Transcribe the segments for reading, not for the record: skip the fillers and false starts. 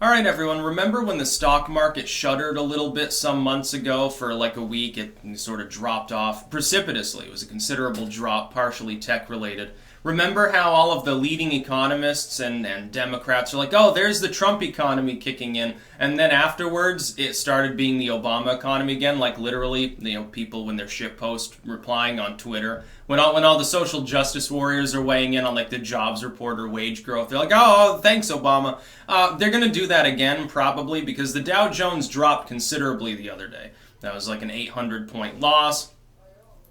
All right, everyone. Remember when the stock market shuddered a little bit some months ago for like a week? It sort of dropped off precipitously. It was a considerable drop, partially tech related. Remember how all of the leading economists and Democrats are like, oh, there's the Trump economy kicking in. And then afterwards, it started being the Obama economy again, like literally, people when they're shitpost replying on Twitter. When all the social justice warriors are weighing in on like the jobs report or wage growth, they're like, oh, thanks, Obama. They're going to do that again, probably, because the Dow Jones dropped considerably the other day. That was like an 800-point loss,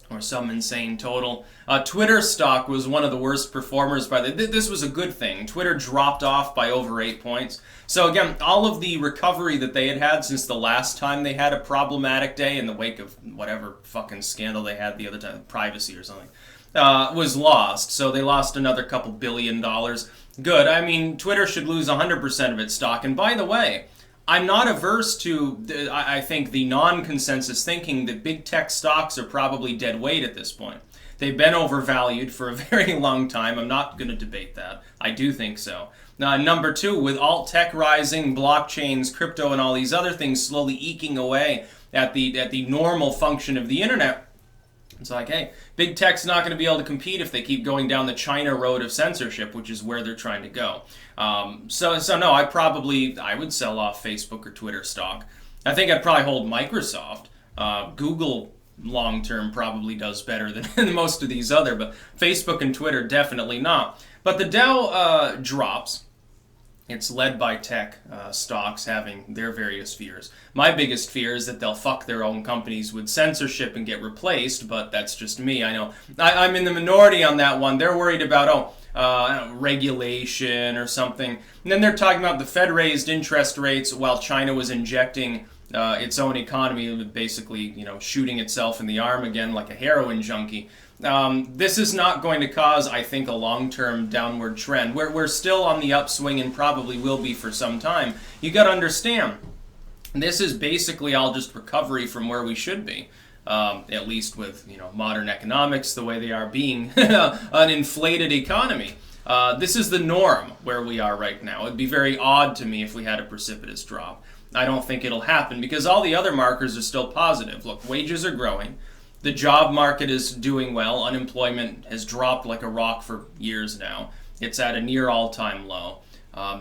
or some insane total. Twitter stock was one of the worst performers this was a good thing. Twitter dropped off by over 8 points. So again, all of the recovery that they had since the last time they had a problematic day in the wake of whatever fucking scandal they had the other time, privacy or something, was lost. So they lost another couple $1 billion. Good. I mean, Twitter should lose 100% of its stock. And by the way, I'm not averse to, I think, the non-consensus thinking that big tech stocks are probably dead weight at this point. They've been overvalued for a very long time. I'm not going to debate that. I do think so. Number two, with alt tech rising, blockchains, crypto, and all these other things slowly eking away at the normal function of the internet, it's like, hey, big tech's not going to be able to compete if they keep going down the China road of censorship, which is where they're trying to go. So no, I would sell off Facebook or Twitter stock. I think I'd probably hold Microsoft. Google long-term probably does better than most of these other, but Facebook and Twitter definitely not. But the Dow drops. It's led by tech stocks having their various fears. My biggest fear is that they'll fuck their own companies with censorship and get replaced, but that's just me. I know. I'm in the minority on that one. They're worried about, regulation or something. And then they're talking about the Fed raised interest rates while China was injecting its own economy, basically, shooting itself in the arm again like a heroin junkie. This is not going to cause, I think, a long-term downward trend. We're still on the upswing and probably will be for some time. You got to understand, this is basically all just recovery from where we should be. At least with modern economics the way they are being an inflated economy. This is the norm where we are right now. It'd be very odd to me if we had a precipitous drop. I don't think it'll happen because all the other markers are still positive. Look, wages are growing. The job market is doing well. Unemployment has dropped like a rock for years now. It's at a near all-time low.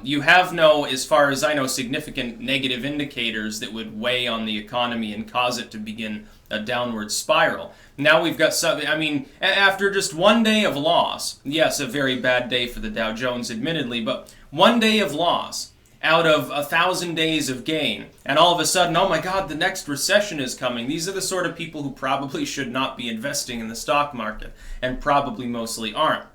You have no, as far as I know, significant negative indicators that would weigh on the economy and cause it to begin a downward spiral. Now we've got after just one day of loss, yes, a very bad day for the Dow Jones, admittedly, but one day of loss out of 1,000 days of gain, and all of a sudden, oh my God, the next recession is coming. These are the sort of people who probably should not be investing in the stock market, and probably mostly aren't.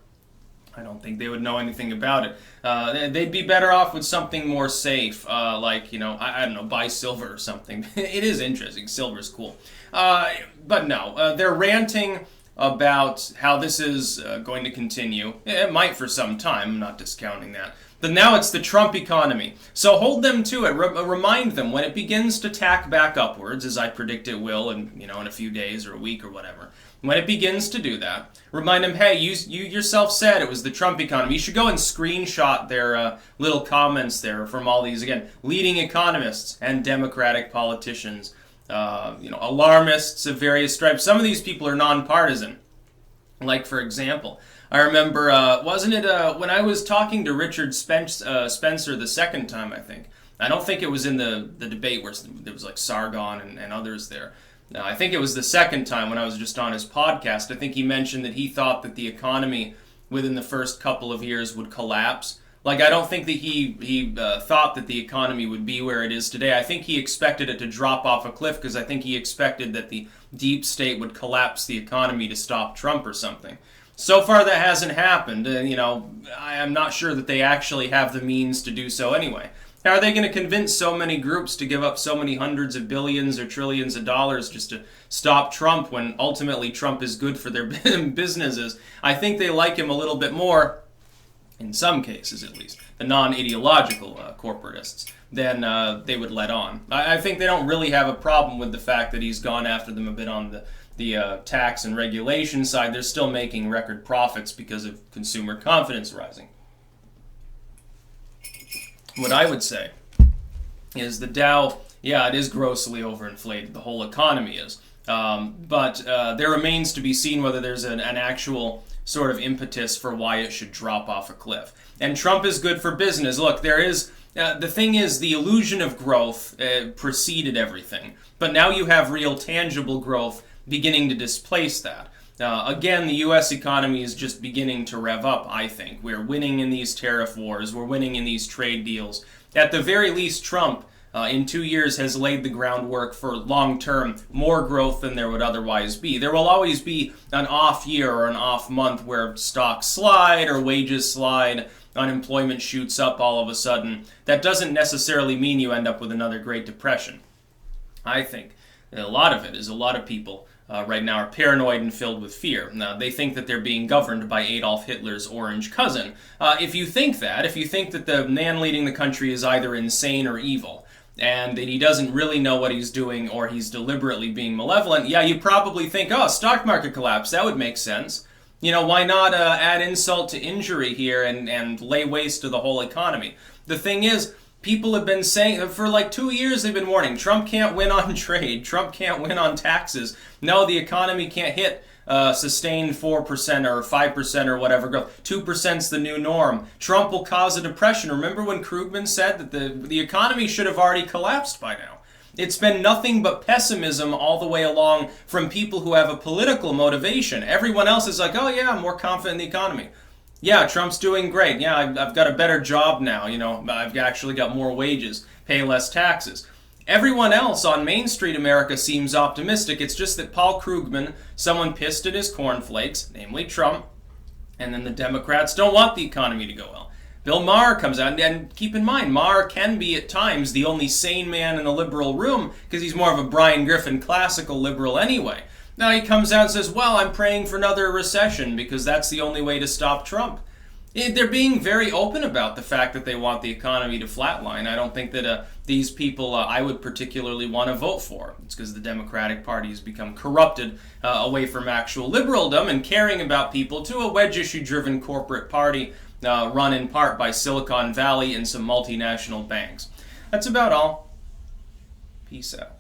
I don't think they would know anything about it. They'd be better off with something more safe, like, I don't know, buy silver or something. It is interesting. Silver's cool. But no, they're ranting about how this is going to continue. It might for some time. I'm not discounting that. But now it's the Trump economy. So hold them to it. Remind them when it begins to tack back upwards, as I predict it will in a few days or a week or whatever. When it begins to do that, remind them, hey, you yourself said it was the Trump economy. You should go and screenshot their little comments there from all these, again, leading economists and Democratic politicians, alarmists of various stripes. Some of these people are nonpartisan. Like, for example, I remember, wasn't it when I was talking to Richard Spencer the second time, I think. I don't think it was in the debate where there was like Sargon and others there. I think it was the second time when I was just on his podcast. I think he mentioned that he thought that the economy within the first couple of years would collapse. Like, I don't think that he thought that the economy would be where it is today. I think he expected it to drop off a cliff because I think he expected that the deep state would collapse the economy to stop Trump or something. So far, that hasn't happened. I'm not sure that they actually have the means to do so anyway. How are they going to convince so many groups to give up so many hundreds of billions or trillions of dollars just to stop Trump when ultimately Trump is good for their businesses? I think they like him a little bit more, in some cases at least, the non-ideological corporatists, than they would let on. I think they don't really have a problem with the fact that he's gone after them a bit on the tax and regulation side. They're still making record profits because of consumer confidence rising. What I would say is the Dow, yeah, it is grossly overinflated. The whole economy is. But there remains to be seen whether there's an actual sort of impetus for why it should drop off a cliff. And Trump is good for business. Look, there is, the thing is, the illusion of growth preceded everything. But now you have real tangible growth beginning to displace that. Again, the U.S. economy is just beginning to rev up, I think. We're winning in these tariff wars. We're winning in these trade deals. At the very least, Trump, in 2 years, has laid the groundwork for long-term more growth than there would otherwise be. There will always be an off year or an off month where stocks slide or wages slide, unemployment shoots up all of a sudden. That doesn't necessarily mean you end up with another Great Depression. I think a lot of it is a lot of people right now are paranoid and filled with fear. Now, they think that they're being governed by Adolf Hitler's orange cousin. If you think that the man leading the country is either insane or evil, and that he doesn't really know what he's doing or he's deliberately being malevolent, yeah, you probably think, oh, stock market collapse, that would make sense. You know, why not add insult to injury here and lay waste to the whole economy? The thing is, people have been saying, for like 2 years they've been warning, Trump can't win on trade, Trump can't win on taxes. No, the economy can't hit sustained 4% or 5% or whatever growth. 2% is the new norm. Trump will cause a depression. Remember when Krugman said that the economy should have already collapsed by now? It's been nothing but pessimism all the way along from people who have a political motivation. Everyone else is like, oh yeah, I'm more confident in the economy. Yeah, Trump's doing great. Yeah, I've got a better job now. You know, I've actually got more wages, pay less taxes. Everyone else on Main Street America seems optimistic. It's just that Paul Krugman, someone pissed at his cornflakes, namely Trump, and then the Democrats don't want the economy to go well. Bill Maher comes out, and keep in mind, Maher can be at times the only sane man in the liberal room because he's more of a Brian Griffin classical liberal anyway. Now he comes out and says, well, I'm praying for another recession because that's the only way to stop Trump. They're being very open about the fact that they want the economy to flatline. I don't think that these people I would particularly want to vote for. It's because the Democratic Party has become corrupted away from actual liberaldom and caring about people to a wedge issue-driven corporate party run in part by Silicon Valley and some multinational banks. That's about all. Peace out.